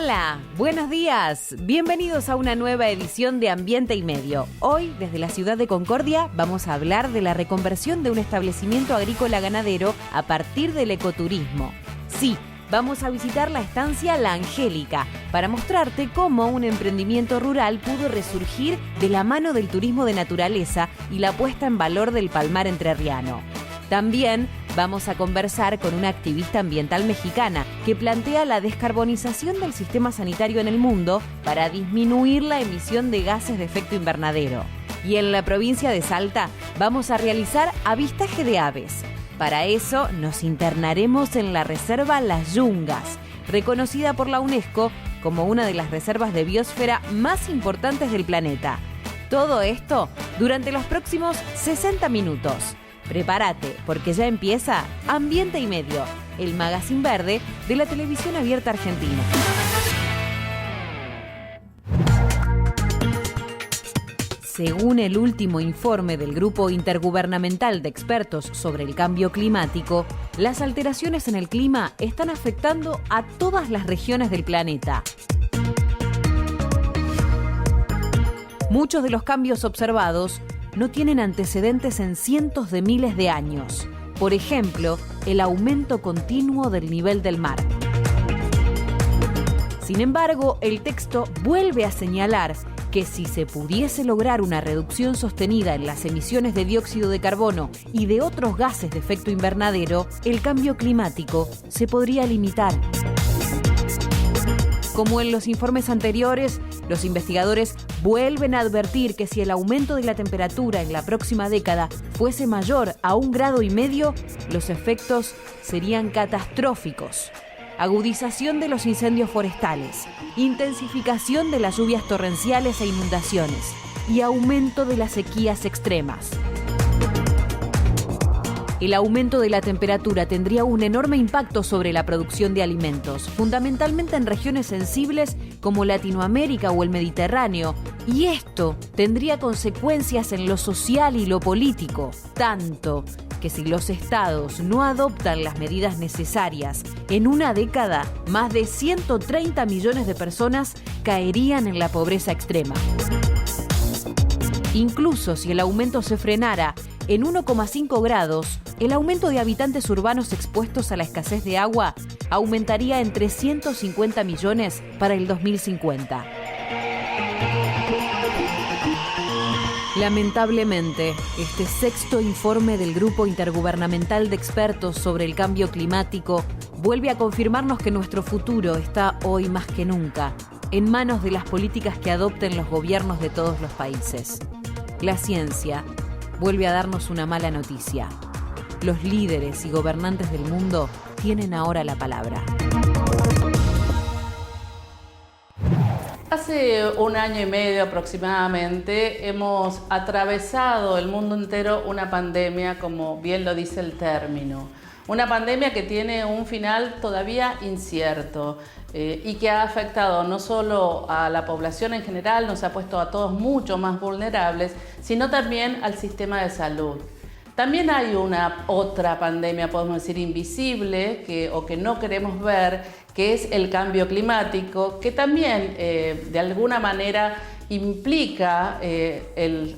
Hola, buenos días. Bienvenidos a una nueva edición de Ambiente y Medio. Hoy, desde la ciudad de Concordia, vamos a hablar de la reconversión de un establecimiento agrícola ganadero a partir del ecoturismo. Sí, vamos a visitar la estancia La Angélica para mostrarte cómo un emprendimiento rural pudo resurgir de la mano del turismo de naturaleza y la puesta en valor del palmar entrerriano. También vamos a conversar con una activista ambiental mexicana que plantea la descarbonización del sistema sanitario en el mundo para disminuir la emisión de gases de efecto invernadero. Y en la provincia de Salta vamos a realizar avistaje de aves. Para eso nos internaremos en la reserva Las Yungas, reconocida por la UNESCO como una de las reservas de biosfera más importantes del planeta. Todo esto durante los próximos 60 minutos. Prepárate, porque ya empieza Ambiente y Medio, el magazine verde de la televisión abierta argentina. Según el último informe del Grupo Intergubernamental de Expertos sobre el Cambio Climático, las alteraciones en el clima están afectando a todas las regiones del planeta. Muchos de los cambios observados no tienen antecedentes en cientos de miles de años. Por ejemplo, el aumento continuo del nivel del mar. Sin embargo, el texto vuelve a señalar que si se pudiese lograr una reducción sostenida en las emisiones de dióxido de carbono y de otros gases de efecto invernadero, el cambio climático se podría limitar. Como en los informes anteriores, los investigadores vuelven a advertir que si el aumento de la temperatura en la próxima década fuese mayor a 1,5 grados, los efectos serían catastróficos. Agudización de los incendios forestales, intensificación de las lluvias torrenciales e inundaciones y aumento de las sequías extremas. El aumento de la temperatura tendría un enorme impacto sobre la producción de alimentos, fundamentalmente en regiones sensibles como Latinoamérica o el Mediterráneo, y esto tendría consecuencias en lo social y lo político, tanto que si los estados no adoptan las medidas necesarias, en una década, más de 130 millones de personas caerían en la pobreza extrema. Incluso si el aumento se frenara en 1,5 grados, el aumento de habitantes urbanos expuestos a la escasez de agua aumentaría en 350 millones para el 2050. Lamentablemente, este sexto informe del Grupo Intergubernamental de Expertos sobre el Cambio Climático vuelve a confirmarnos que nuestro futuro está hoy más que nunca en manos de las políticas que adopten los gobiernos de todos los países. La ciencia vuelve a darnos una mala noticia. Los líderes y gobernantes del mundo tienen ahora la palabra. Hace 1 año y medio aproximadamente hemos atravesado el mundo entero una pandemia, como bien lo dice el término. Una pandemia que tiene un final todavía incierto y que ha afectado no solo a la población en general, nos ha puesto a todos mucho más vulnerables, sino también al sistema de salud. También hay una otra pandemia, podemos decir, invisible o que no queremos ver, que es el cambio climático, que también de alguna manera implica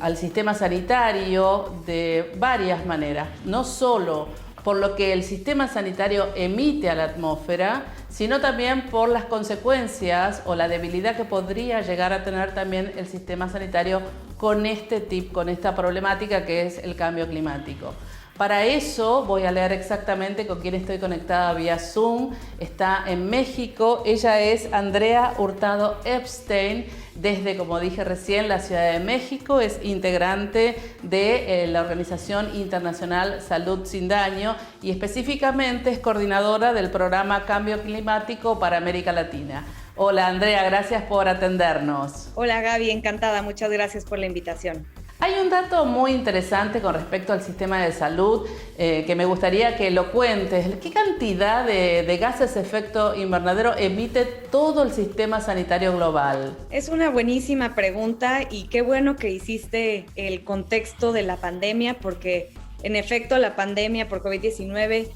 al sistema sanitario de varias maneras, no solo por lo que el sistema sanitario emite a la atmósfera, sino también por las consecuencias o la debilidad que podría llegar a tener también el sistema sanitario con esta problemática que es el cambio climático. Para eso voy a leer exactamente con quién estoy conectada vía Zoom. Está en México. Ella es Andrea Hurtado Epstein, desde, como dije recién, la Ciudad de México. Es integrante de la Organización Internacional Salud Sin Daño y específicamente es coordinadora del programa Cambio Climático para América Latina. Hola Andrea, gracias por atendernos. Hola Gaby, encantada. Muchas gracias por la invitación. Hay un dato muy interesante con respecto al sistema de salud que me gustaría que lo cuentes. ¿Qué cantidad de gases de efecto invernadero emite todo el sistema sanitario global? Es una buenísima pregunta y qué bueno que hiciste el contexto de la pandemia, porque en efecto la pandemia por COVID-19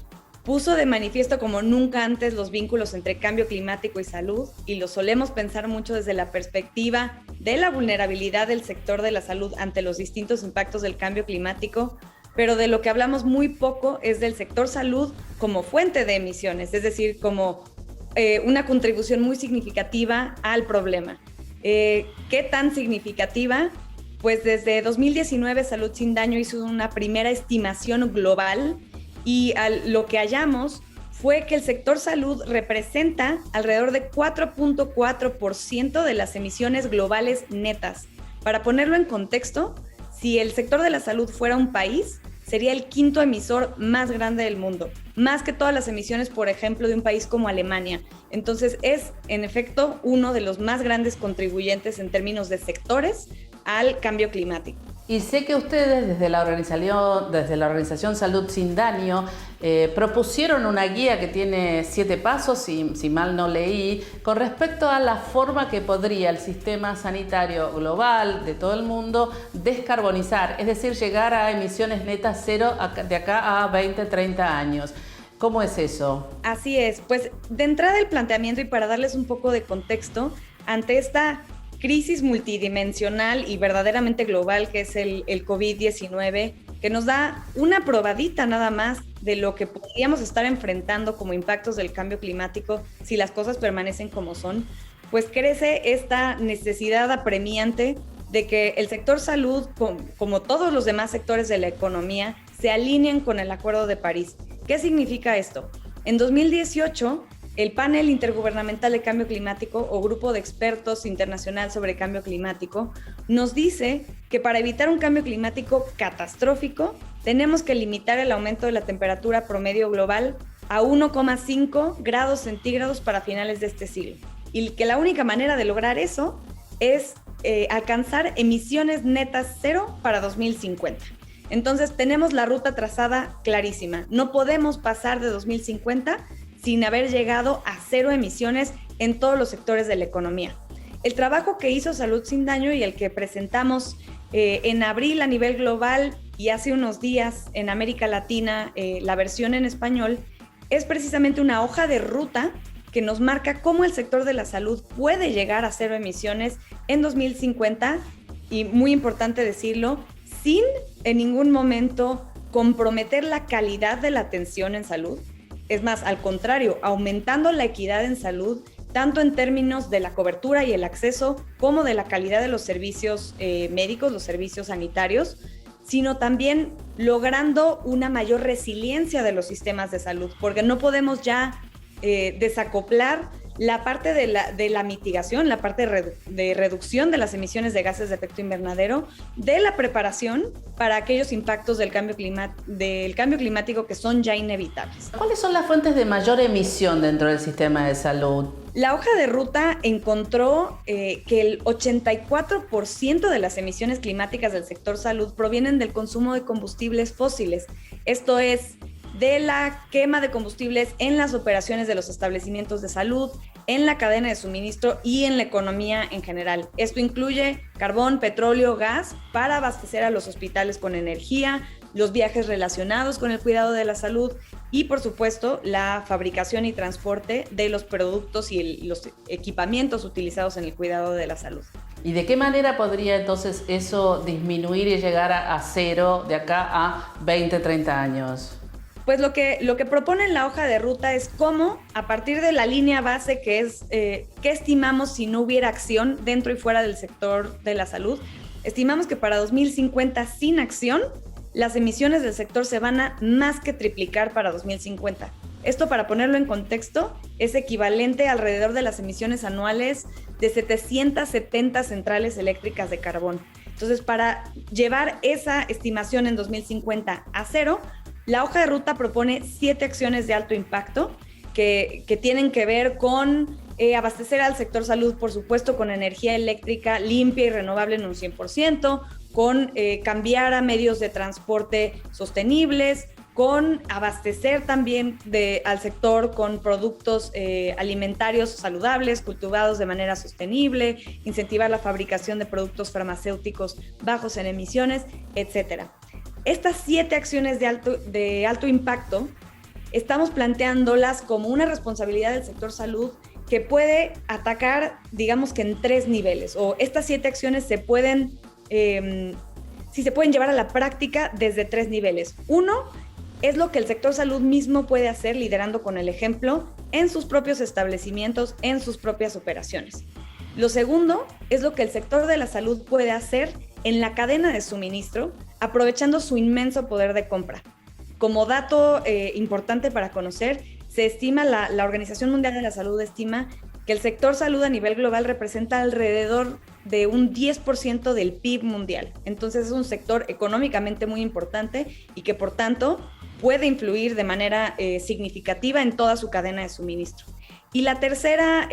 puso de manifiesto como nunca antes los vínculos entre cambio climático y salud, y lo solemos pensar mucho desde la perspectiva de la vulnerabilidad del sector de la salud ante los distintos impactos del cambio climático, pero de lo que hablamos muy poco es del sector salud como fuente de emisiones, es decir, como una contribución muy significativa al problema. ¿Qué tan significativa? Pues desde 2019 Salud Sin Daño hizo una primera estimación global y lo que hallamos fue que el sector salud representa alrededor de 4.4% de las emisiones globales netas. Para ponerlo en contexto, si el sector de la salud fuera un país, sería el quinto emisor más grande del mundo, más que todas las emisiones, por ejemplo, de un país como Alemania. Entonces es, en efecto, uno de los más grandes contribuyentes en términos de sectores al cambio climático. Y sé que ustedes desde la organización Salud Sin Daño propusieron una guía que tiene 7 pasos, si mal no leí, con respecto a la forma que podría el sistema sanitario global de todo el mundo descarbonizar, es decir, llegar a emisiones netas cero de acá a 20, 30 años. ¿Cómo es eso? Así es, pues de entrada el planteamiento, y para darles un poco de contexto, ante esta crisis multidimensional y verdaderamente global que es el COVID-19, que nos da una probadita nada más de lo que podríamos estar enfrentando como impactos del cambio climático si las cosas permanecen como son, pues crece esta necesidad apremiante de que el sector salud, como todos los demás sectores de la economía, se alineen con el Acuerdo de París. ¿Qué significa esto? En 2018, el Panel Intergubernamental de Cambio Climático o Grupo de Expertos Internacional sobre Cambio Climático nos dice que para evitar un cambio climático catastrófico tenemos que limitar el aumento de la temperatura promedio global a 1,5 grados centígrados para finales de este siglo. Y que la única manera de lograr eso es alcanzar emisiones netas cero para 2050. Entonces tenemos la ruta trazada clarísima. No podemos pasar de 2050 sin haber llegado a cero emisiones en todos los sectores de la economía. El trabajo que hizo Salud Sin Daño y el que presentamos en abril a nivel global y hace unos días en América Latina, la versión en español, es precisamente una hoja de ruta que nos marca cómo el sector de la salud puede llegar a cero emisiones en 2050 y, muy importante decirlo, sin en ningún momento comprometer la calidad de la atención en salud. Es más, al contrario, aumentando la equidad en salud, tanto en términos de la cobertura y el acceso, como de la calidad de los servicios médicos, los servicios sanitarios, sino también logrando una mayor resiliencia de los sistemas de salud, porque no podemos ya desacoplar la parte de la mitigación, la parte de reducción de las emisiones de gases de efecto invernadero, de la preparación para aquellos impactos del cambio climático que son ya inevitables. ¿Cuáles son las fuentes de mayor emisión dentro del sistema de salud? La hoja de ruta encontró que el 84% de las emisiones climáticas del sector salud provienen del consumo de combustibles fósiles. Esto es, de la quema de combustibles en las operaciones de los establecimientos de salud, en la cadena de suministro y en la economía en general. Esto incluye carbón, petróleo, gas para abastecer a los hospitales con energía, los viajes relacionados con el cuidado de la salud y, por supuesto, la fabricación y transporte de los productos y los equipamientos utilizados en el cuidado de la salud. ¿Y de qué manera podría entonces eso disminuir y llegar a cero de acá a 20, 30 años? Pues lo que propone en la hoja de ruta es cómo, a partir de la línea base que es qué estimamos si no hubiera acción dentro y fuera del sector de la salud, estimamos que para 2050 sin acción, las emisiones del sector se van a más que triplicar para 2050. Esto, para ponerlo en contexto, es equivalente alrededor de las emisiones anuales de 770 centrales eléctricas de carbón. Entonces, para llevar esa estimación en 2050 a cero, la hoja de ruta propone 7 acciones de alto impacto que tienen que ver con abastecer al sector salud, por supuesto, con energía eléctrica limpia y renovable en un 100%, con cambiar a medios de transporte sostenibles, con abastecer también al sector con productos alimentarios saludables, cultivados de manera sostenible, incentivar la fabricación de productos farmacéuticos bajos en emisiones, etc. Estas 7 acciones de alto impacto estamos planteándolas como una responsabilidad del sector salud que puede atacar, digamos que en 3 niveles, o estas 7 acciones se pueden llevar a la práctica desde 3 niveles. Uno es lo que el sector salud mismo puede hacer liderando con el ejemplo en sus propios establecimientos, en sus propias operaciones. Lo segundo es lo que el sector de la salud puede hacer en la cadena de suministro, aprovechando su inmenso poder de compra. Como dato importante para conocer, se estima, la Organización Mundial de la Salud estima que el sector salud a nivel global representa alrededor de un 10% del PIB mundial. Entonces es un sector económicamente muy importante y que por tanto puede influir de manera significativa en toda su cadena de suministro. Y la tercera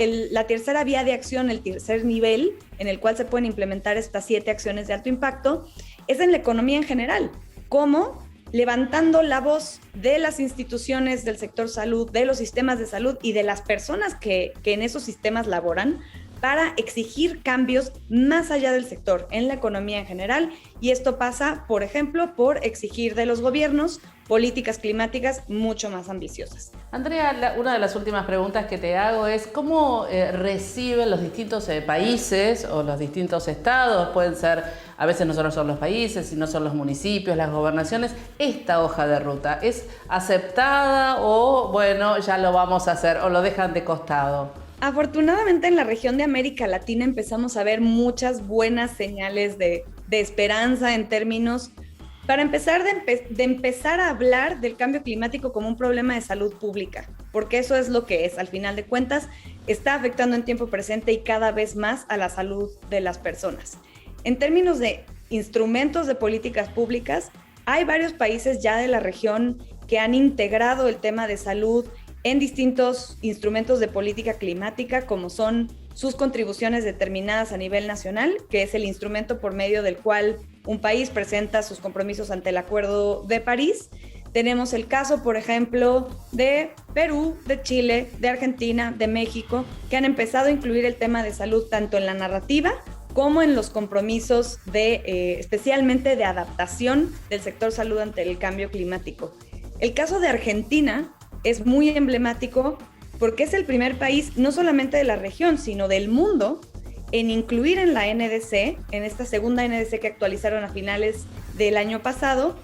vía de acción, el tercer nivel en el cual se pueden implementar estas 7 acciones de alto impacto, es en la economía en general. ¿Cómo? Levantando la voz de las instituciones del sector salud, de los sistemas de salud y de las personas que en esos sistemas laboran, para exigir cambios más allá del sector, en la economía en general. Y esto pasa, por ejemplo, por exigir de los gobiernos políticas climáticas mucho más ambiciosas. Andrea, una de las últimas preguntas que te hago es ¿cómo reciben los distintos países o los distintos estados? Pueden ser, a veces no solo son los países, sino son los municipios, las gobernaciones. ¿Esta hoja de ruta es aceptada o, bueno, ya lo vamos a hacer o lo dejan de costado? Afortunadamente en la región de América Latina empezamos a ver muchas buenas señales de esperanza en términos, para empezar, de empezar a hablar del cambio climático como un problema de salud pública, porque eso es lo que es, al final de cuentas, está afectando en tiempo presente y cada vez más a la salud de las personas. En términos de instrumentos de políticas públicas, hay varios países ya de la región que han integrado el tema de salud en distintos instrumentos de política climática, como son sus contribuciones determinadas a nivel nacional, que es el instrumento por medio del cual un país presenta sus compromisos ante el Acuerdo de París. Tenemos el caso, por ejemplo, de Perú, de Chile, de Argentina, de México, que han empezado a incluir el tema de salud tanto en la narrativa como en los compromisos especialmente de adaptación del sector salud ante el cambio climático. El caso de Argentina es muy emblemático porque es el primer país, no solamente de la región, sino del mundo, en incluir en la NDC, en esta segunda NDC que actualizaron a finales del año pasado,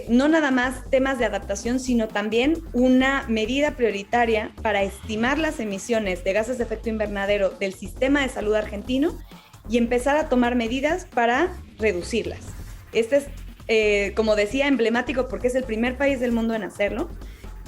no nada más temas de adaptación, sino también una medida prioritaria para estimar las emisiones de gases de efecto invernadero del sistema de salud argentino y empezar a tomar medidas para reducirlas. Este es, como decía, emblemático porque es el primer país del mundo en hacerlo.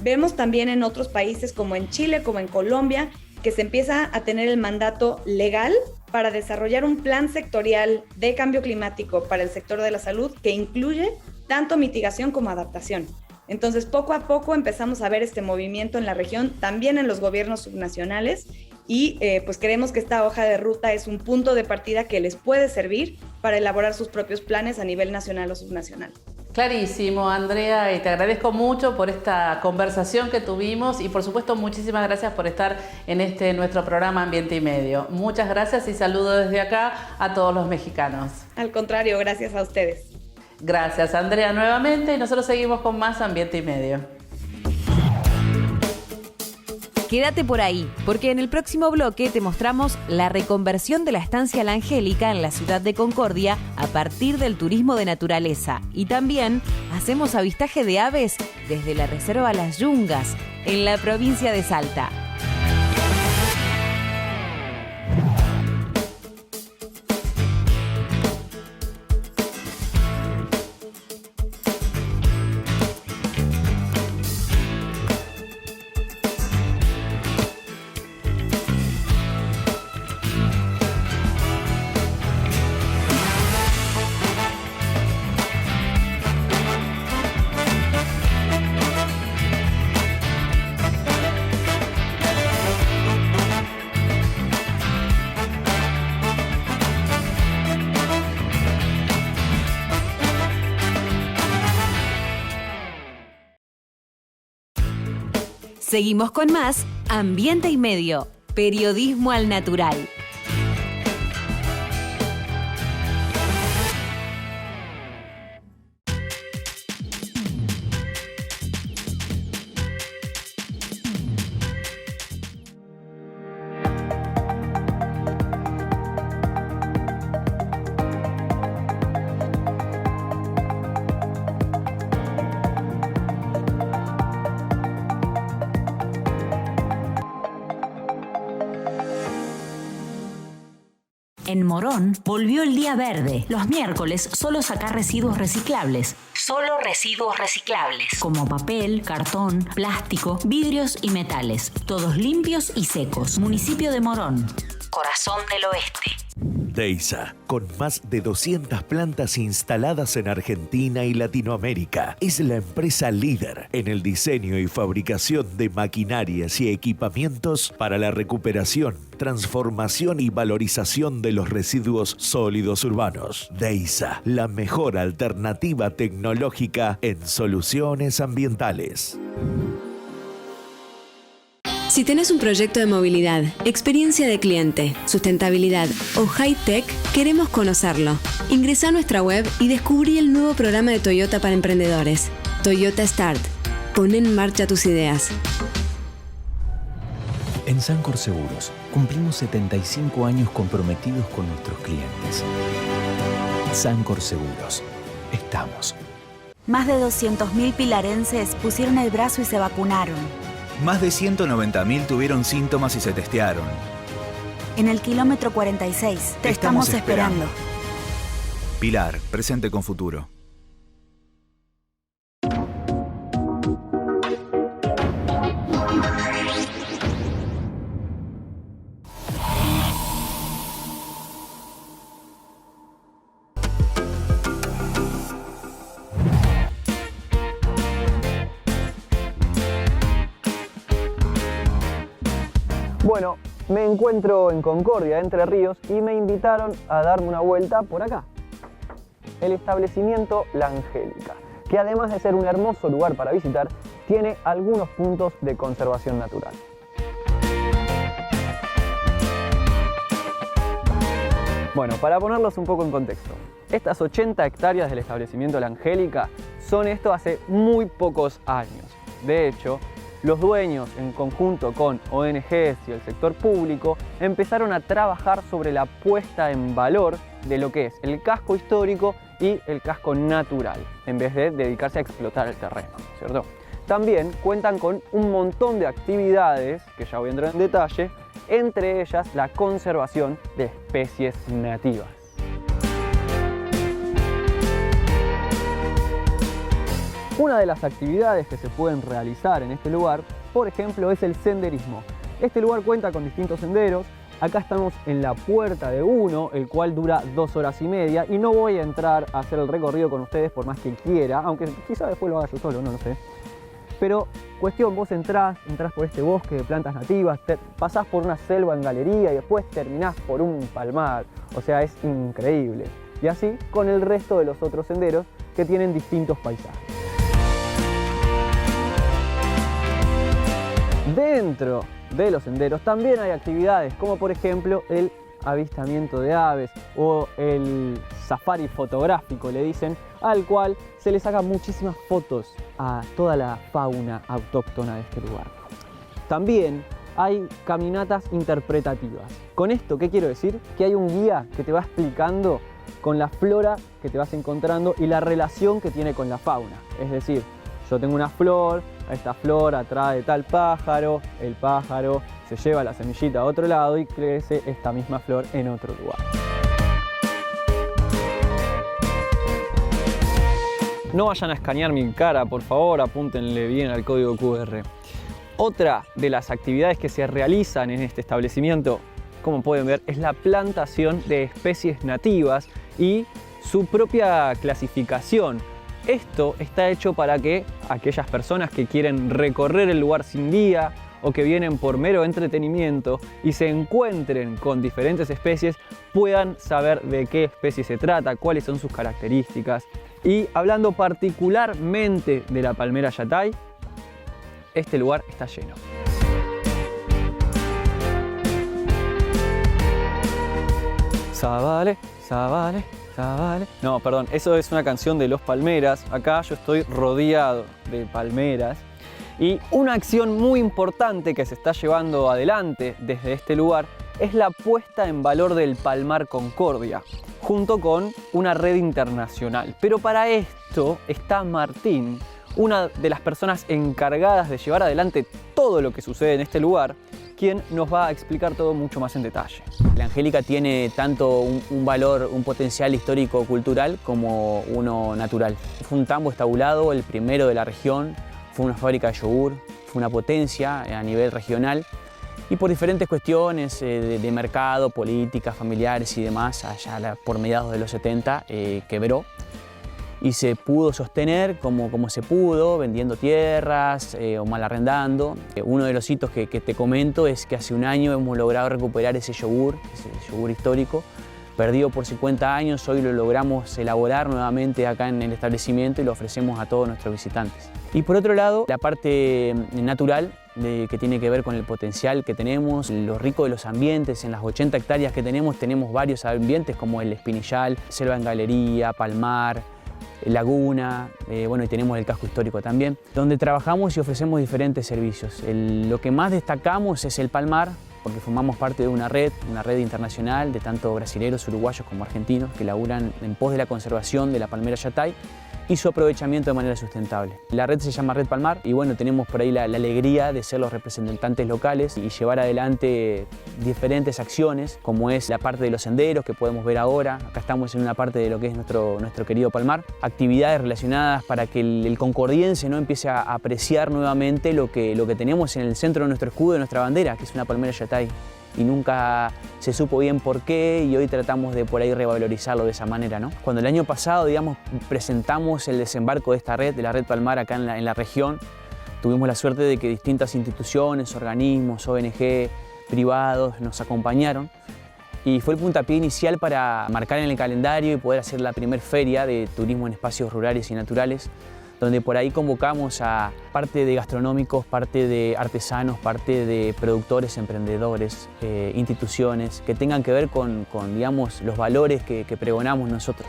Vemos también en otros países como en Chile, como en Colombia, que se empieza a tener el mandato legal para desarrollar un plan sectorial de cambio climático para el sector de la salud que incluye tanto mitigación como adaptación. Entonces, poco a poco empezamos a ver este movimiento en la región, también en los gobiernos subnacionales, y pues creemos que esta hoja de ruta es un punto de partida que les puede servir para elaborar sus propios planes a nivel nacional o subnacional. Clarísimo, Andrea, y te agradezco mucho por esta conversación que tuvimos y por supuesto muchísimas gracias por estar en nuestro programa Ambiente y Medio. Muchas gracias y saludo desde acá a todos los mexicanos. Al contrario, gracias a ustedes. Gracias, Andrea, nuevamente, y nosotros seguimos con más Ambiente y Medio. Quédate por ahí, porque en el próximo bloque te mostramos la reconversión de la estancia La Angélica en la ciudad de Concordia a partir del turismo de naturaleza. Y también hacemos avistaje de aves desde la Reserva Las Yungas, en la provincia de Salta. Seguimos con más Ambiente y Medio, periodismo al natural. En Morón volvió el día verde. Los miércoles solo sacar residuos reciclables. Solo residuos reciclables. Como papel, cartón, plástico, vidrios y metales. Todos limpios y secos. Municipio de Morón. Corazón del Oeste. DEISA, con más de 200 plantas instaladas en Argentina y Latinoamérica, es la empresa líder en el diseño y fabricación de maquinarias y equipamientos para la recuperación, transformación y valorización de los residuos sólidos urbanos. DEISA, la mejor alternativa tecnológica en soluciones ambientales. Si tenés un proyecto de movilidad, experiencia de cliente, sustentabilidad o high-tech, queremos conocerlo. Ingresá a nuestra web y descubrí el nuevo programa de Toyota para emprendedores. Toyota Start. Pon en marcha tus ideas. En Sancor Seguros cumplimos 75 años comprometidos con nuestros clientes. Sancor Seguros. Estamos. Más de 200.000 pilarenses pusieron el brazo y se vacunaron. Más de 190.000 tuvieron síntomas y se testearon. En el kilómetro 46 te estamos esperando. Pilar, presente con futuro. Bueno, me encuentro en Concordia, Entre Ríos, y me invitaron a darme una vuelta por acá. El establecimiento La Angélica, que además de ser un hermoso lugar para visitar, tiene algunos puntos de conservación natural. Bueno, para ponerlos un poco en contexto, estas 80 hectáreas del establecimiento La Angélica son esto hace muy pocos años. De hecho, los dueños, en conjunto con ONGs y el sector público, empezaron a trabajar sobre la puesta en valor de lo que es el casco histórico y el casco natural, en vez de dedicarse a explotar el terreno, ¿cierto? También cuentan con un montón de actividades, que ya voy a entrar en detalle, entre ellas la conservación de especies nativas. Una de las actividades que se pueden realizar en este lugar, por ejemplo, es el senderismo. Este lugar cuenta con distintos senderos. Acá estamos en la puerta de uno, el cual dura 2 horas y media, y no voy a entrar a hacer el recorrido con ustedes por más que quiera, aunque quizá después lo haga yo solo, no lo sé. Pero cuestión, vos entrás por este bosque de plantas nativas, pasás por una selva en galería y después terminás por un palmar. O sea, es increíble. Y así con el resto de los otros senderos que tienen distintos paisajes. Dentro de los senderos también hay actividades como por ejemplo el avistamiento de aves o el safari fotográfico, le dicen, al cual se le sacan muchísimas fotos a toda la fauna autóctona de este lugar. También hay caminatas interpretativas. Con esto, ¿qué quiero decir? Que hay un guía que te va explicando con la flora que te vas encontrando y la relación que tiene con la fauna. Es decir, yo tengo una flor, esta flor atrae tal pájaro, el pájaro se lleva la semillita a otro lado y crece esta misma flor en otro lugar. No vayan a escanear mi cara, por favor, apúntenle bien al código QR. Otra de las actividades que se realizan en este establecimiento, como pueden ver, es la plantación de especies nativas y su propia clasificación. Esto está hecho para que aquellas personas que quieren recorrer el lugar sin guía o que vienen por mero entretenimiento y se encuentren con diferentes especies puedan saber de qué especie se trata, cuáles son sus características. Y hablando particularmente de la palmera yatay, este lugar está lleno. Zabale, zabale. No, perdón, eso es una canción de Los Palmeras. Acá yo estoy rodeado de palmeras. Y una acción muy importante que se está llevando adelante desde este lugar es la puesta en valor del Palmar Concordia, junto con una red internacional. Pero para esto está Martín, una de las personas encargadas de llevar adelante todo lo que sucede en este lugar, quien nos va a explicar todo mucho más en detalle. La Angélica tiene tanto un valor, un potencial histórico-cultural como uno natural. Fue un tambo estabulado, el primero de la región, fue una fábrica de yogur, fue una potencia a nivel regional y por diferentes cuestiones de mercado, políticas, familiares y demás, allá por mediados de los 70 quebró y se pudo sostener como se pudo, vendiendo tierras o mal arrendando. Uno de los hitos que te comento es que hace un año hemos logrado recuperar ese yogur histórico, perdido por 50 años, hoy lo logramos elaborar nuevamente acá en el establecimiento y lo ofrecemos a todos nuestros visitantes. Y por otro lado, la parte natural que tiene que ver con el potencial que tenemos, lo rico de los ambientes. En las 80 hectáreas que tenemos varios ambientes como el Espinillal, selva en galería, palmar, laguna, bueno, y tenemos el casco histórico también, donde trabajamos y ofrecemos diferentes servicios. Lo que más destacamos es el palmar, porque formamos parte de una red internacional de tanto brasileños, uruguayos como argentinos que laburan en pos de la conservación de la palmera yatay y su aprovechamiento de manera sustentable. La red se llama Red Palmar y bueno, tenemos por ahí la alegría de ser los representantes locales y llevar adelante diferentes acciones, como es la parte de los senderos que podemos ver ahora. Acá estamos en una parte de lo que es nuestro querido Palmar. Actividades relacionadas para que el concordiense no empiece a apreciar nuevamente lo que tenemos en el centro de nuestro escudo, de nuestra bandera, que es una palmera yatay. Y nunca se supo bien por qué y hoy tratamos de por ahí revalorizarlo de esa manera, ¿no? Cuando el año pasado, digamos, presentamos el desembarco de esta red, de la Red Palmar acá en la región, tuvimos la suerte de que distintas instituciones, organismos, ONG, privados nos acompañaron y fue el puntapié inicial para marcar en el calendario y poder hacer la primera feria de turismo en espacios rurales y naturales, donde por ahí convocamos a parte de gastronómicos, parte de artesanos, parte de productores, emprendedores, instituciones que tengan que ver con digamos, los valores que pregonamos nosotros.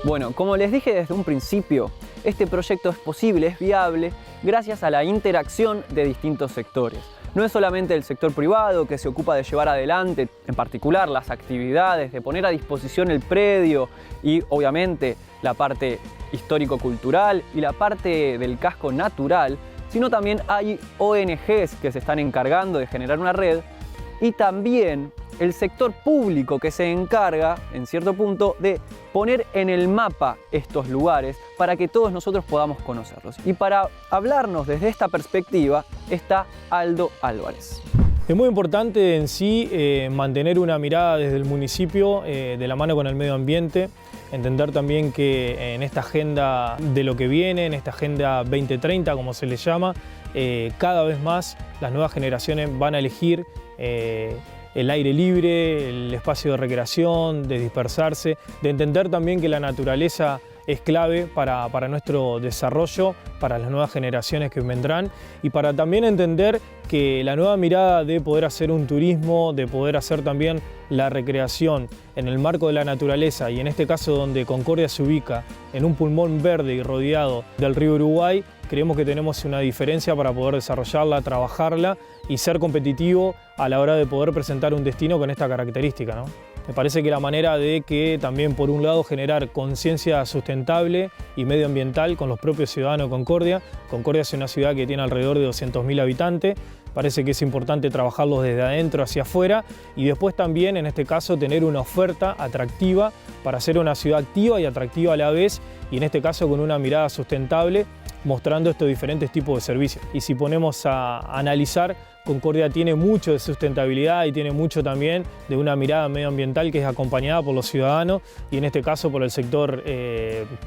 Bueno, como les dije desde un principio, este proyecto es posible, es viable, gracias a la interacción de distintos sectores. No es solamente el sector privado que se ocupa de llevar adelante, en particular las actividades, de poner a disposición el predio y obviamente la parte histórico-cultural y la parte del casco natural, sino también hay ONGs que se están encargando de generar una red y también el sector público que se encarga, en cierto punto, de poner en el mapa estos lugares para que todos nosotros podamos conocerlos. Y para hablarnos desde esta perspectiva está Aldo Álvarez. Es muy importante en sí mantener una mirada desde el municipio de la mano con el medio ambiente, entender también que en esta agenda de lo que viene, en esta agenda 2030 como se le llama, cada vez más las nuevas generaciones van a elegir el aire libre, el espacio de recreación, de dispersarse, de entender también que la naturaleza es clave para nuestro desarrollo, para las nuevas generaciones que vendrán y para también entender que la nueva mirada de poder hacer un turismo, de poder hacer también la recreación en el marco de la naturaleza y en este caso donde Concordia se ubica en un pulmón verde y rodeado del río Uruguay, creemos que tenemos una diferencia para poder desarrollarla, trabajarla y ser competitivo a la hora de poder presentar un destino con esta característica, ¿no? Me parece que la manera de que también por un lado generar conciencia sustentable y medioambiental con los propios ciudadanos de Concordia. Concordia es una ciudad que tiene alrededor de 200.000 habitantes. Parece que es importante trabajarlos desde adentro hacia afuera y después también, en este caso, tener una oferta atractiva para ser una ciudad activa y atractiva a la vez y en este caso con una mirada sustentable mostrando estos diferentes tipos de servicios. Y si ponemos a analizar, Concordia tiene mucho de sustentabilidad y tiene mucho también de una mirada medioambiental que es acompañada por los ciudadanos y en este caso por el sector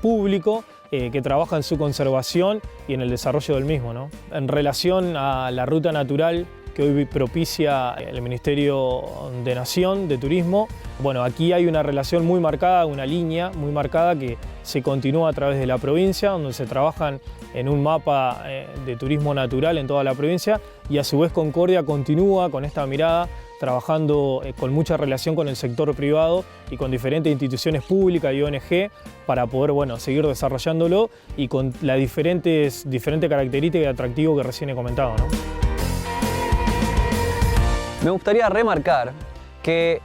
público que trabaja en su conservación y en el desarrollo del mismo, ¿no? En relación a la ruta natural que hoy propicia el Ministerio de Nación de Turismo, bueno, aquí hay una relación muy marcada, una línea muy marcada que se continúa a través de la provincia, donde se trabajan en un mapa de turismo natural en toda la provincia y a su vez Concordia continúa con esta mirada trabajando con mucha relación con el sector privado y con diferentes instituciones públicas y ONG para poder, bueno, seguir desarrollándolo y con las diferentes características y atractivos que recién he comentado, ¿no? Me gustaría remarcar que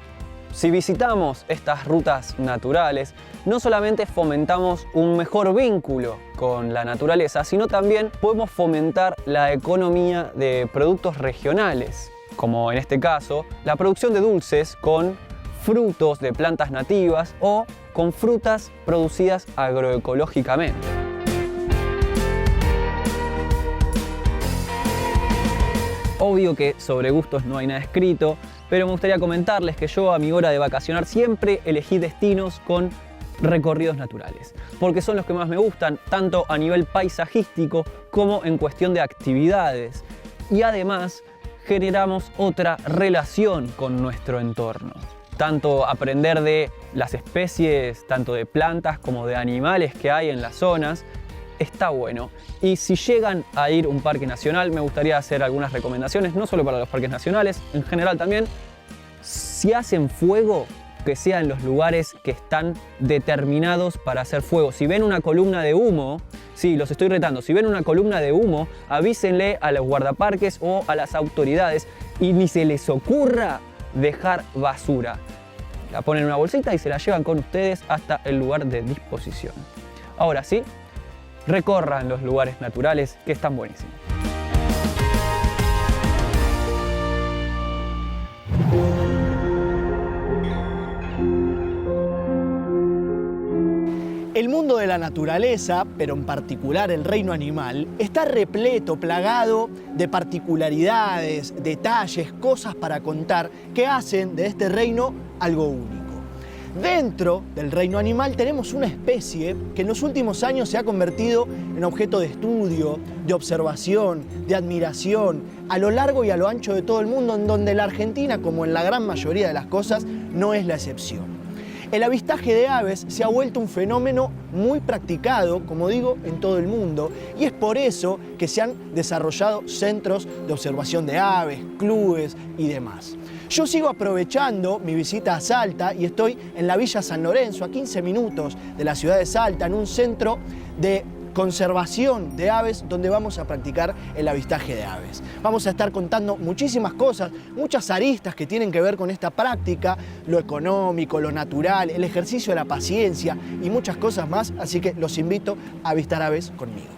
Si visitamos estas rutas naturales, no solamente fomentamos un mejor vínculo con la naturaleza, sino también podemos fomentar la economía de productos regionales, como en este caso, la producción de dulces con frutos de plantas nativas o con frutas producidas agroecológicamente. Obvio que sobre gustos no hay nada escrito, pero me gustaría comentarles que yo a mi hora de vacacionar siempre elegí destinos con recorridos naturales, porque son los que más me gustan, tanto a nivel paisajístico como en cuestión de actividades. Y además generamos otra relación con nuestro entorno. Tanto aprender de las especies, tanto de plantas como de animales que hay en las zonas, está bueno. Y si llegan a ir a un parque nacional, me gustaría hacer algunas recomendaciones, no solo para los parques nacionales, en general también. Si hacen fuego, que sea en los lugares que están determinados para hacer fuego. Si ven una columna de humo, sí, los estoy retando, si ven una columna de humo, avísenle a los guardaparques o a las autoridades y ni se les ocurra dejar basura. La ponen en una bolsita y se la llevan con ustedes hasta el lugar de disposición. Ahora sí, recorran los lugares naturales que están buenísimos. El mundo de la naturaleza, pero en particular el reino animal, está repleto, plagado de particularidades, detalles, cosas para contar que hacen de este reino algo único. Dentro del reino animal tenemos una especie que en los últimos años se ha convertido en objeto de estudio, de observación, de admiración, a lo largo y a lo ancho de todo el mundo, en donde la Argentina, como en la gran mayoría de las cosas, no es la excepción. El avistaje de aves se ha vuelto un fenómeno muy practicado, como digo, en todo el mundo, y es por eso que se han desarrollado centros de observación de aves, clubes y demás. Yo sigo aprovechando mi visita a Salta y estoy en la Villa San Lorenzo, a 15 minutos de la ciudad de Salta, en un centro de conservación de aves donde vamos a practicar el avistaje de aves. Vamos a estar contando muchísimas cosas, muchas aristas que tienen que ver con esta práctica, lo económico, lo natural, el ejercicio de la paciencia y muchas cosas más, así que los invito a avistar aves conmigo.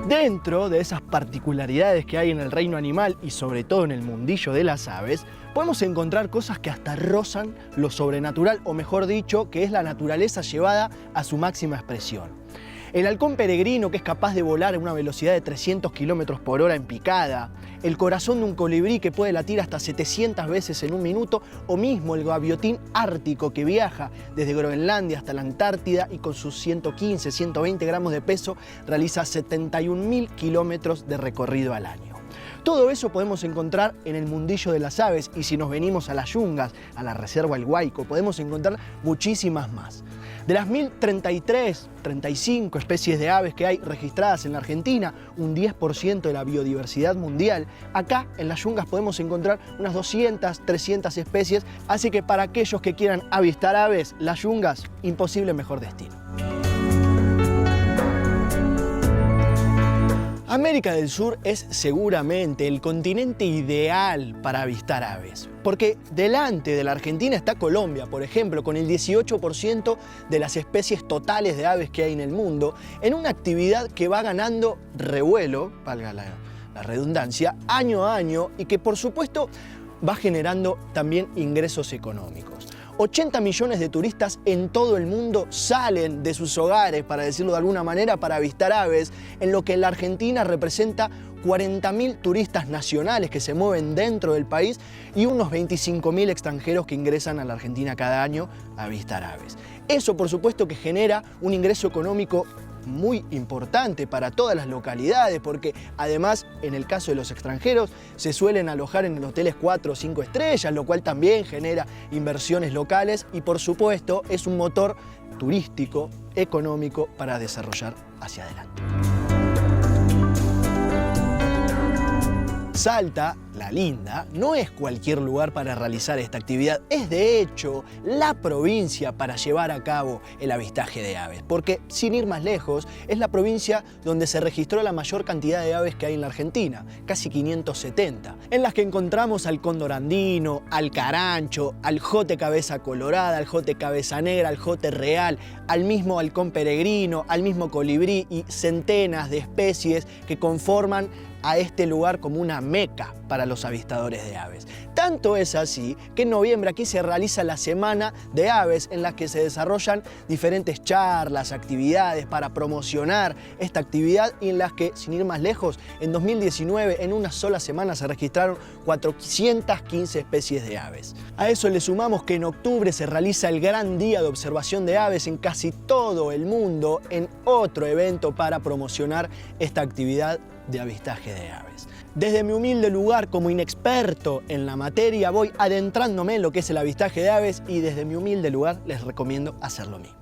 Dentro de esas particularidades que hay en el reino animal y sobre todo en el mundillo de las aves, podemos encontrar cosas que hasta rozan lo sobrenatural, o mejor dicho, que es la naturaleza llevada a su máxima expresión. El halcón peregrino, que es capaz de volar a una velocidad de 300 km/h en picada, el corazón de un colibrí que puede latir hasta 700 veces en un minuto, o mismo el gaviotín ártico que viaja desde Groenlandia hasta la Antártida y con sus 115, 120 gramos de peso realiza 71.000 kilómetros de recorrido al año. Todo eso podemos encontrar en el mundillo de las aves, y si nos venimos a las yungas, a la reserva El Guaico, podemos encontrar muchísimas más. De las 1.035 especies de aves que hay registradas en la Argentina, un 10% de la biodiversidad mundial, acá en las yungas podemos encontrar unas 200, 300 especies, así que para aquellos que quieran avistar aves, las yungas, imposible mejor destino. América del Sur es seguramente el continente ideal para avistar aves, porque delante de la Argentina está Colombia, por ejemplo, con el 18% de las especies totales de aves que hay en el mundo, en una actividad que va ganando revuelo, valga la redundancia, año a año, y que por supuesto va generando también ingresos económicos. 80 millones de turistas en todo el mundo salen de sus hogares, para decirlo de alguna manera, para avistar aves, en lo que en la Argentina representa 40.000 turistas nacionales que se mueven dentro del país y unos 25.000 extranjeros que ingresan a la Argentina cada año a avistar aves. Eso, por supuesto, que genera un ingreso económico muy importante para todas las localidades, porque además, en el caso de los extranjeros, se suelen alojar en hoteles 4 o 5 estrellas, lo cual también genera inversiones locales y, por supuesto, es un motor turístico, económico para desarrollar hacia adelante. Salta, la linda, no es cualquier lugar para realizar esta actividad, es de hecho la provincia para llevar a cabo el avistaje de aves, porque sin ir más lejos, es la provincia donde se registró la mayor cantidad de aves que hay en la Argentina, casi 570, en las que encontramos al cóndor andino, al carancho, al jote cabeza colorada, al jote cabeza negra, al jote real, al mismo halcón peregrino, al mismo colibrí y centenas de especies que conforman a este lugar como una meca para los avistadores de aves. Tanto es así que en noviembre aquí se realiza la Semana de Aves, en la que se desarrollan diferentes charlas, actividades para promocionar esta actividad y en las que, sin ir más lejos, en 2019 en una sola semana se registraron 415 especies de aves. A eso le sumamos que en octubre se realiza el Gran Día de Observación de Aves en casi todo el mundo, en otro evento para promocionar esta actividad de avistaje de aves. Desde mi humilde lugar como inexperto en la materia voy adentrándome en lo que es el avistaje de aves y desde mi humilde lugar les recomiendo hacer lo mismo.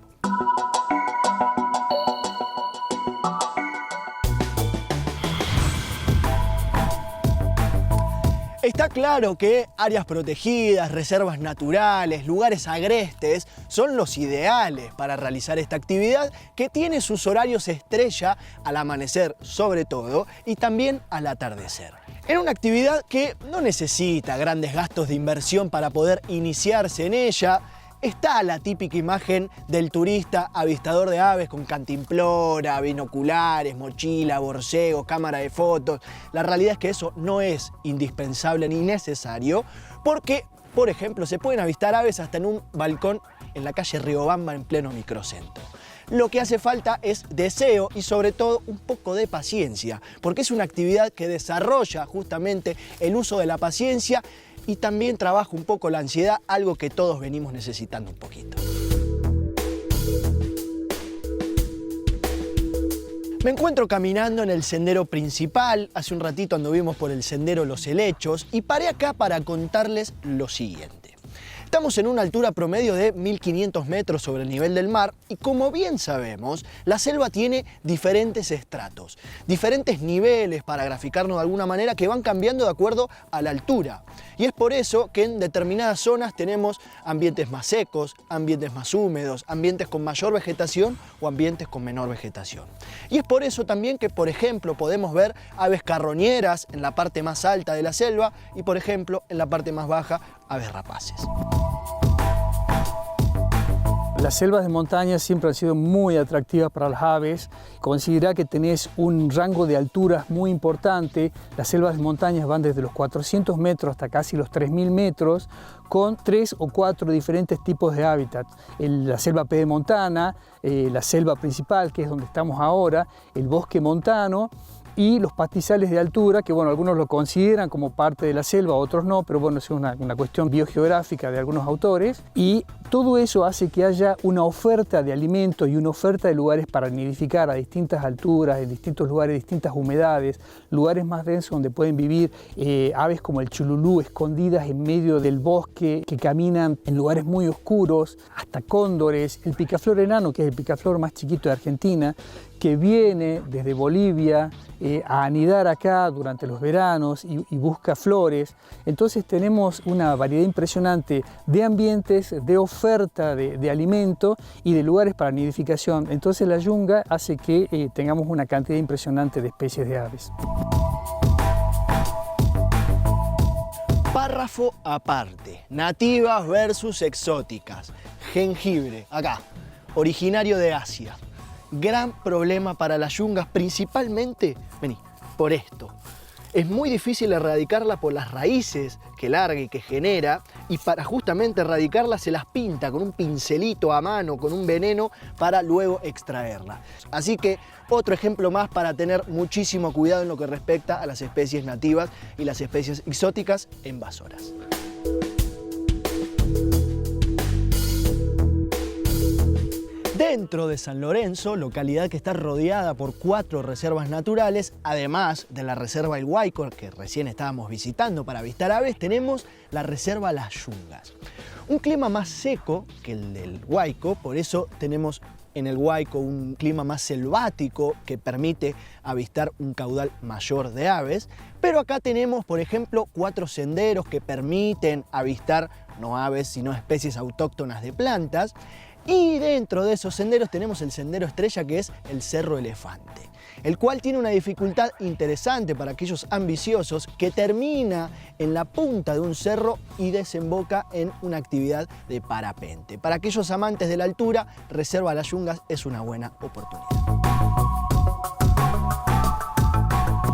Está claro que áreas protegidas, reservas naturales, lugares agrestes son los ideales para realizar esta actividad que tiene sus horarios estrella al amanecer sobre todo y también al atardecer. Es una actividad que no necesita grandes gastos de inversión para poder iniciarse en ella. Está la típica imagen del turista avistador de aves con cantimplora, binoculares, mochila, borcego, cámara de fotos. La realidad es que eso no es indispensable ni necesario porque, por ejemplo, se pueden avistar aves hasta en un balcón en la calle Riobamba en pleno microcentro. Lo que hace falta es deseo y sobre todo un poco de paciencia, porque es una actividad que desarrolla justamente el uso de la paciencia y también trabaja un poco la ansiedad, algo que todos venimos necesitando un poquito. Me encuentro caminando en el sendero principal, hace un ratito anduvimos por el sendero Los Helechos y paré acá para contarles lo siguiente. Estamos en una altura promedio de 1500 metros sobre el nivel del mar y como bien sabemos, la selva tiene diferentes estratos, diferentes niveles para graficarnos de alguna manera que van cambiando de acuerdo a la altura. Y es por eso que en determinadas zonas tenemos ambientes más secos, ambientes más húmedos, ambientes con mayor vegetación o ambientes con menor vegetación. Y es por eso también que, por ejemplo, podemos ver aves carroñeras en la parte más alta de la selva y, por ejemplo, en la parte más baja, aves rapaces. Las selvas de montaña siempre han sido muy atractivas para las aves. Considera que tenés un rango de alturas muy importante. Las selvas de montaña van desde los 400 metros hasta casi los 3000 metros con 3 o 4 diferentes tipos de hábitats. La selva pedemontana, la selva principal, que es donde estamos ahora, el bosque montano, y los pastizales de altura, que bueno, algunos lo consideran como parte de la selva, otros no, pero bueno, es una cuestión biogeográfica de algunos autores, y todo eso hace que haya una oferta de alimentos y una oferta de lugares para nidificar a distintas alturas, en distintos lugares, distintas humedades, lugares más densos donde pueden vivir aves como el chululú escondidas en medio del bosque, que caminan en lugares muy oscuros, hasta cóndores, el picaflor enano, que es el picaflor más chiquito de Argentina, que viene desde Bolivia a anidar acá durante los veranos y busca flores. Entonces tenemos una variedad impresionante de ambientes, de oferta de alimento y de lugares para nidificación. Entonces la yunga hace que tengamos una cantidad impresionante de especies de aves. Párrafo aparte, nativas versus exóticas. Jengibre, acá, originario de Asia. Gran problema para las yungas, principalmente, por esto. Es muy difícil erradicarla por las raíces que larga y que genera, y para justamente erradicarla se las pinta con un pincelito a mano, con un veneno, para luego extraerla. Así que otro ejemplo más para tener muchísimo cuidado en lo que respecta a las especies nativas y las especies exóticas invasoras. Dentro de San Lorenzo, localidad que está rodeada por 4 reservas naturales, además de la reserva El Huayco, que recién estábamos visitando para avistar aves, tenemos la reserva Las Yungas. Un clima más seco que el del Huayco, por eso tenemos en el Huayco un clima más selvático que permite avistar un caudal mayor de aves, pero acá tenemos, por ejemplo, 4 senderos que permiten avistar no aves, sino especies autóctonas de plantas. Y dentro de esos senderos tenemos el sendero estrella, que es el Cerro Elefante, el cual tiene una dificultad interesante para aquellos ambiciosos, que termina en la punta de un cerro y desemboca en una actividad de parapente. Para aquellos amantes de la altura, Reserva Las Yungas es una buena oportunidad.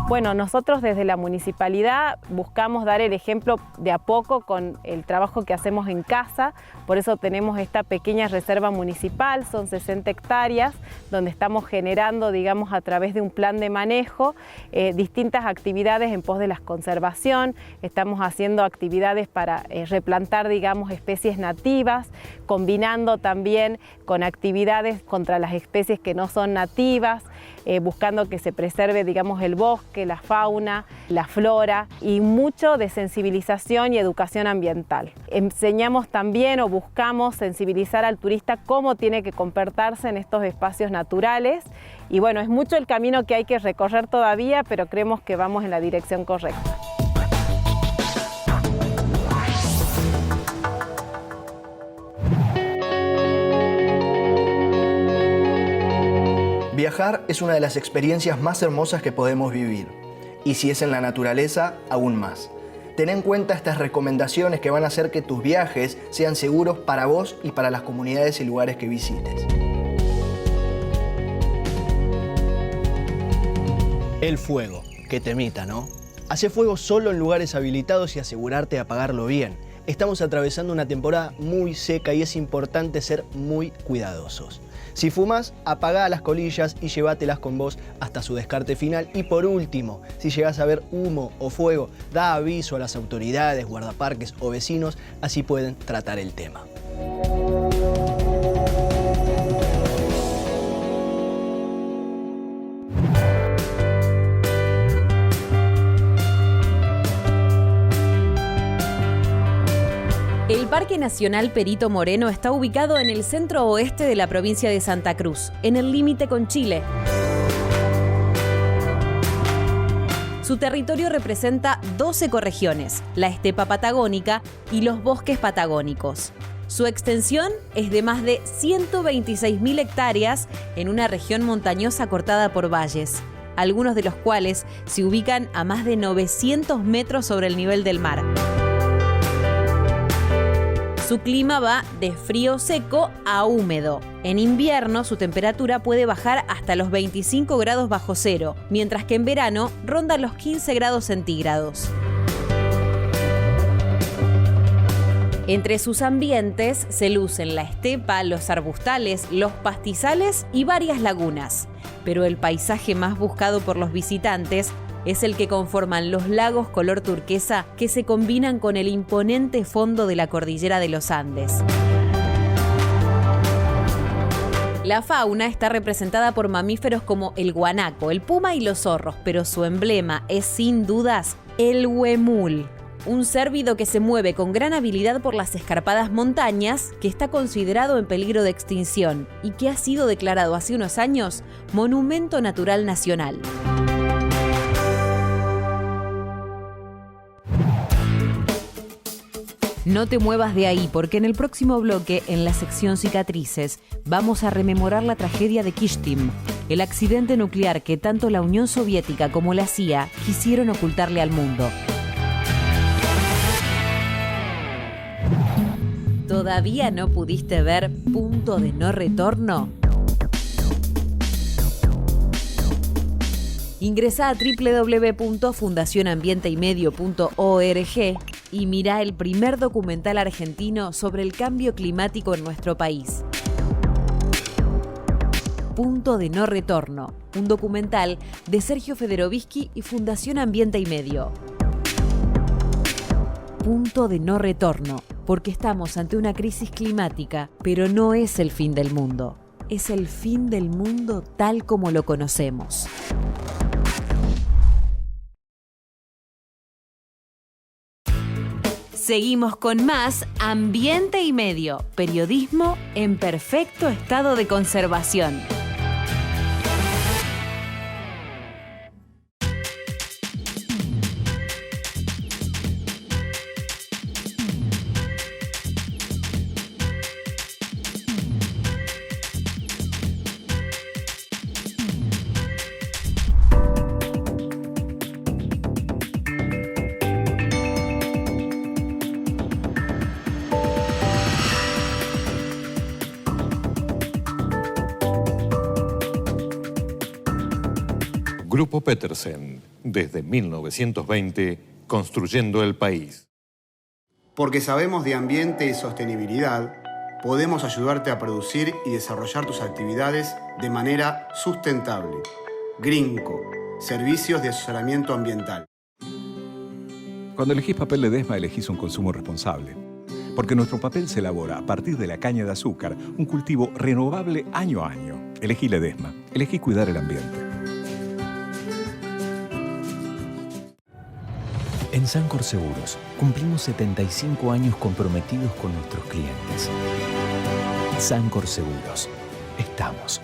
Bueno, nosotros desde la municipalidad buscamos dar el ejemplo de a poco con el trabajo que hacemos en casa, por eso tenemos esta pequeña reserva municipal, son 60 hectáreas, donde estamos generando, digamos, a través de un plan de manejo, distintas actividades en pos de la conservación, estamos haciendo actividades para replantar, digamos, especies nativas, combinando también con actividades contra las especies que no son nativas, buscando que se preserve, digamos, el bosque, la fauna, la flora y mucho de sensibilización y educación ambiental. Enseñamos también o buscamos sensibilizar al turista cómo tiene que comportarse en estos espacios naturales y bueno, es mucho el camino que hay que recorrer todavía, pero creemos que vamos en la dirección correcta. Viajar es una de las experiencias más hermosas que podemos vivir, y si es en la naturaleza, aún más. Ten en cuenta estas recomendaciones que van a hacer que tus viajes sean seguros para vos y para las comunidades y lugares que visites. El fuego, qué temita, ¿no? Hacer fuego solo en lugares habilitados y asegurarte de apagarlo bien. Estamos atravesando una temporada muy seca y es importante ser muy cuidadosos. Si fumas, apagá las colillas y llévatelas con vos hasta su descarte final. Y por último, si llegás a ver humo o fuego, da aviso a las autoridades, guardaparques o vecinos, así pueden tratar el tema. El Parque Nacional Perito Moreno está ubicado en el centro oeste de la provincia de Santa Cruz, en el límite con Chile. Su territorio representa 2 ecorregiones, la estepa patagónica y los bosques patagónicos. Su extensión es de más de 126.000 hectáreas en una región montañosa cortada por valles, algunos de los cuales se ubican a más de 900 metros sobre el nivel del mar. Su clima va de frío seco a húmedo. En invierno su temperatura puede bajar hasta los 25 grados bajo cero, mientras que en verano ronda los 15 grados centígrados. Entre sus ambientes se lucen la estepa, los arbustales, los pastizales y varias lagunas. Pero el paisaje más buscado por los visitantes es el que conforman los lagos color turquesa que se combinan con el imponente fondo de la cordillera de los Andes. La fauna está representada por mamíferos como el guanaco, el puma y los zorros, pero su emblema es sin dudas el huemul, un cérvido que se mueve con gran habilidad por las escarpadas montañas, que está considerado en peligro de extinción y que ha sido declarado hace unos años Monumento Natural Nacional. No te muevas de ahí, porque en el próximo bloque, en la sección Cicatrices, vamos a rememorar la tragedia de Kishtim, el accidente nuclear que tanto la Unión Soviética como la CIA quisieron ocultarle al mundo. ¿Todavía no pudiste ver Punto de No Retorno? Ingresá a www.fundacionambienteymedio.org y mirá el primer documental argentino sobre el cambio climático en nuestro país. Punto de No Retorno, un documental de Sergio Federovisky y Fundación Ambiente y Medio. Punto de No Retorno, porque estamos ante una crisis climática, pero no es el fin del mundo. Es el fin del mundo tal como lo conocemos. Seguimos con más Ambiente y Medio, periodismo en perfecto estado de conservación. Grupo Petersen, desde 1920, construyendo el país. Porque sabemos de ambiente y sostenibilidad, podemos ayudarte a producir y desarrollar tus actividades de manera sustentable. Greenco, servicios de asesoramiento ambiental. Cuando elegís papel Ledesma, elegís un consumo responsable. Porque nuestro papel se elabora a partir de la caña de azúcar, un cultivo renovable año a año. Elegí Ledesma, elegí cuidar el ambiente. En Sancor Seguros cumplimos 75 años comprometidos con nuestros clientes. Sancor Seguros. Estamos.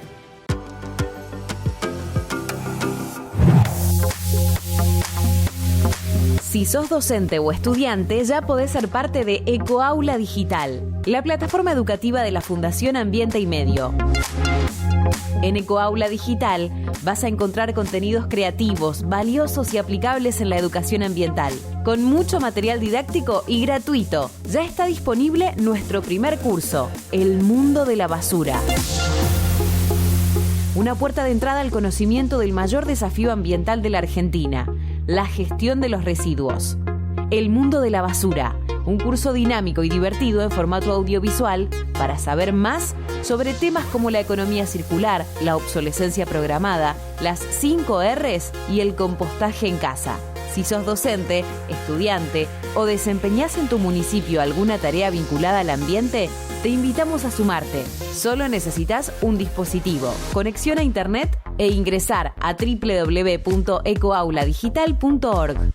Si sos docente o estudiante, ya podés ser parte de Ecoaula Digital, la plataforma educativa de la Fundación Ambiente y Medio. En Ecoaula Digital vas a encontrar contenidos creativos, valiosos y aplicables en la educación ambiental, con mucho material didáctico y gratuito. Ya está disponible nuestro primer curso, El Mundo de la Basura. Una puerta de entrada al conocimiento del mayor desafío ambiental de la Argentina, la gestión de los residuos. El Mundo de la Basura, un curso dinámico y divertido en formato audiovisual para saber más sobre temas como la economía circular, la obsolescencia programada, las 5 R's y el compostaje en casa. Si sos docente, estudiante o desempeñás en tu municipio alguna tarea vinculada al ambiente, te invitamos a sumarte. Solo necesitas un dispositivo, conexión a internet e ingresar a www.ecoauladigital.org.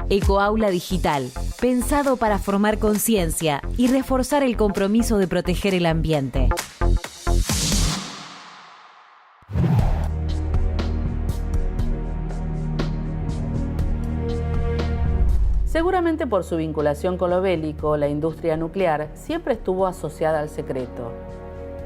Ecoaula Digital, pensado para formar conciencia y reforzar el compromiso de proteger el ambiente. Seguramente por su vinculación con lo bélico, la industria nuclear siempre estuvo asociada al secreto.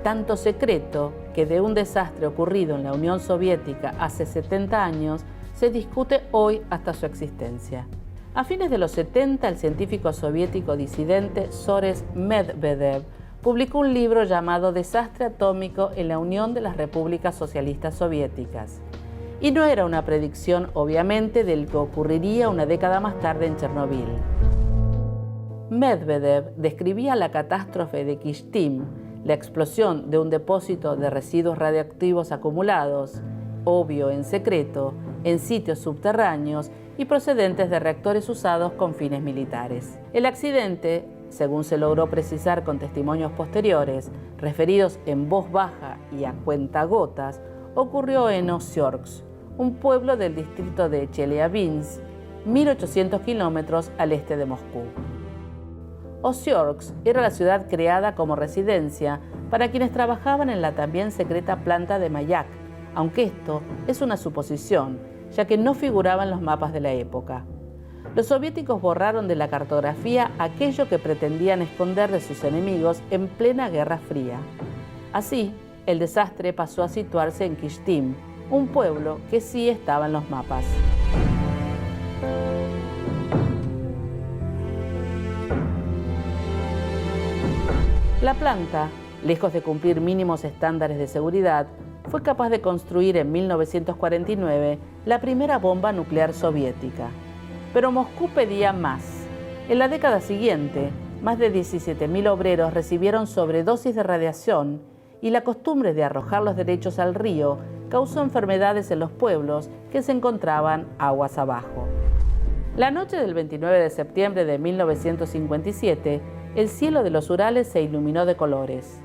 Tanto secreto que de un desastre ocurrido en la Unión Soviética hace 70 años se discute hoy hasta su existencia. A fines de los 70, el científico soviético disidente Sores Medvedev publicó un libro llamado Desastre atómico en la Unión de las Repúblicas Socialistas Soviéticas. Y no era una predicción, obviamente, del que ocurriría una década más tarde en Chernobyl. Medvedev describía la catástrofe de Kyshtym, la explosión de un depósito de residuos radioactivos acumulados, obvio en secreto, en sitios subterráneos y procedentes de reactores usados con fines militares. El accidente, según se logró precisar con testimonios posteriores, referidos en voz baja y a cuentagotas, ocurrió en Osiorsk, un pueblo del distrito de Chelyabinsk, 1800 kilómetros al este de Moscú. Osiorsk era la ciudad creada como residencia para quienes trabajaban en la también secreta planta de Mayak, aunque esto es una suposición, ya que no figuraba en los mapas de la época. Los soviéticos borraron de la cartografía aquello que pretendían esconder de sus enemigos en plena Guerra Fría. Así, el desastre pasó a situarse en Kyshtym, un pueblo que sí estaba en los mapas. La planta, lejos de cumplir mínimos estándares de seguridad, fue capaz de construir en 1949 la primera bomba nuclear soviética. Pero Moscú pedía más. En la década siguiente, más de 17.000 obreros recibieron sobredosis de radiación y la costumbre de arrojar los desechos al río causó enfermedades en los pueblos que se encontraban aguas abajo. La noche del 29 de septiembre de 1957, el cielo de los Urales se iluminó de colores.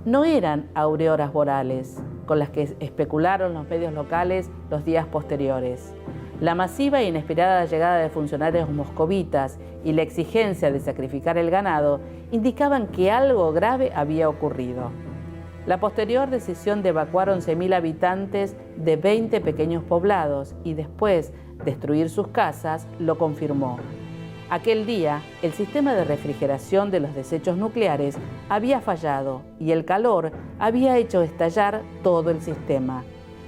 No eran auroras boreales, con las que especularon los medios locales los días posteriores. La masiva e inesperada llegada de funcionarios moscovitas y la exigencia de sacrificar el ganado indicaban que algo grave había ocurrido. La posterior decisión de evacuar 11.000 habitantes de 20 pequeños poblados y después destruir sus casas lo confirmó. Aquel día, el sistema de refrigeración de los desechos nucleares había fallado y el calor había hecho estallar todo el sistema.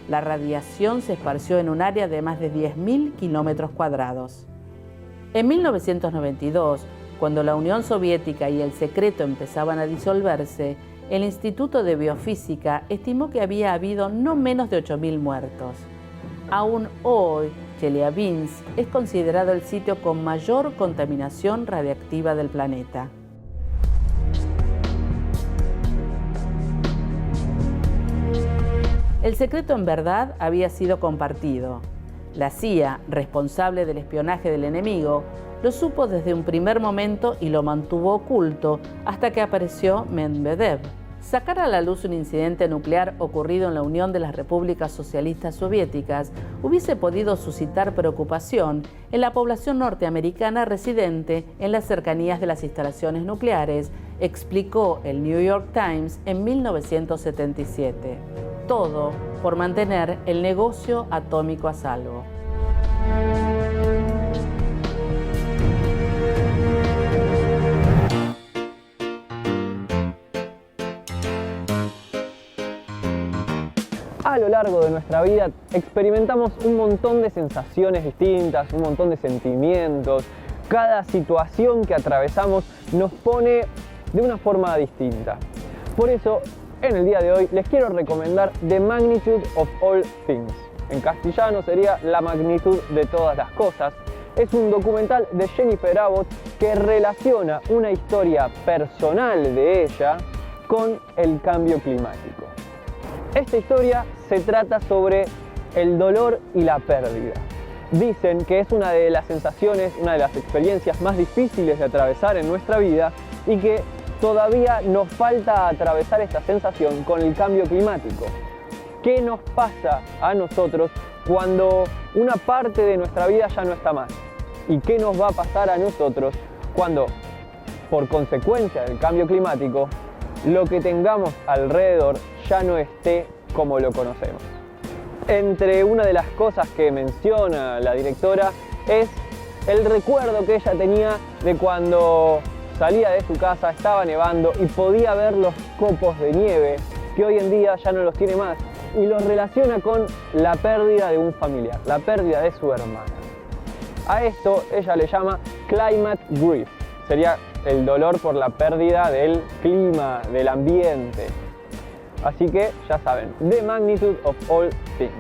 La radiación se esparció en un área de más de 10.000 kilómetros cuadrados. En 1992, cuando la Unión Soviética y el secreto empezaban a disolverse, el Instituto de Biofísica estimó que había habido no menos de 8.000 muertos. Aún hoy, Chelyabinsk es considerado el sitio con mayor contaminación radiactiva del planeta. El secreto en verdad había sido compartido. La CIA, responsable del espionaje del enemigo, lo supo desde un primer momento y lo mantuvo oculto hasta que apareció Medvedev. Sacar a la luz un incidente nuclear ocurrido en la Unión de las Repúblicas Socialistas Soviéticas hubiese podido suscitar preocupación en la población norteamericana residente en las cercanías de las instalaciones nucleares, explicó el New York Times en 1977. Todo por mantener el negocio atómico a salvo. A lo largo de nuestra vida experimentamos un montón de sensaciones distintas, un montón de sentimientos. Cada situación que atravesamos nos pone de una forma distinta. Por eso, en el día de hoy les quiero recomendar The Magnitude of All Things. En castellano sería La magnitud de todas las cosas. Es un documental de Jennifer Abbott que relaciona una historia personal de ella con el cambio climático. Esta historia se trata sobre el dolor y la pérdida. Dicen que es una de las sensaciones, una de las experiencias más difíciles de atravesar en nuestra vida y que todavía nos falta atravesar esta sensación con el cambio climático. ¿Qué nos pasa a nosotros cuando una parte de nuestra vida ya no está más? ¿Y qué nos va a pasar a nosotros cuando, por consecuencia del cambio climático, lo que tengamos alrededor ya no esté como lo conocemos? Entre una de las cosas que menciona la directora es el recuerdo que ella tenía de cuando salía de su casa, estaba nevando y podía ver los copos de nieve, que hoy en día ya no los tiene más, y los relaciona con la pérdida de un familiar, la pérdida de su hermana. A esto ella le llama climate grief, sería el dolor por la pérdida del clima, del ambiente. Así que ya saben, The Magnitude of All Things.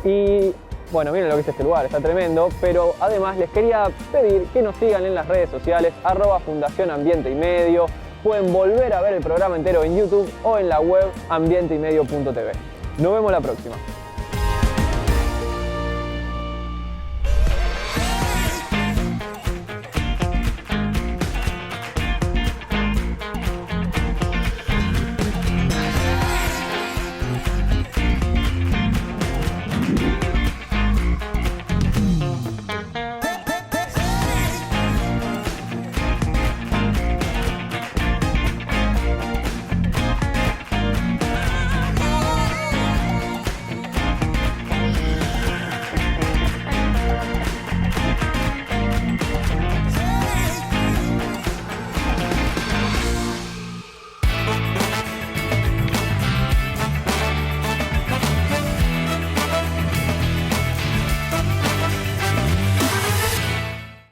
Y bueno, miren lo que es este lugar, está tremendo, pero además les quería pedir que nos sigan en las redes sociales, @Fundación Ambiente y Medio. Pueden volver a ver el programa entero en YouTube o en la web ambienteymedio.tv. Nos vemos la próxima.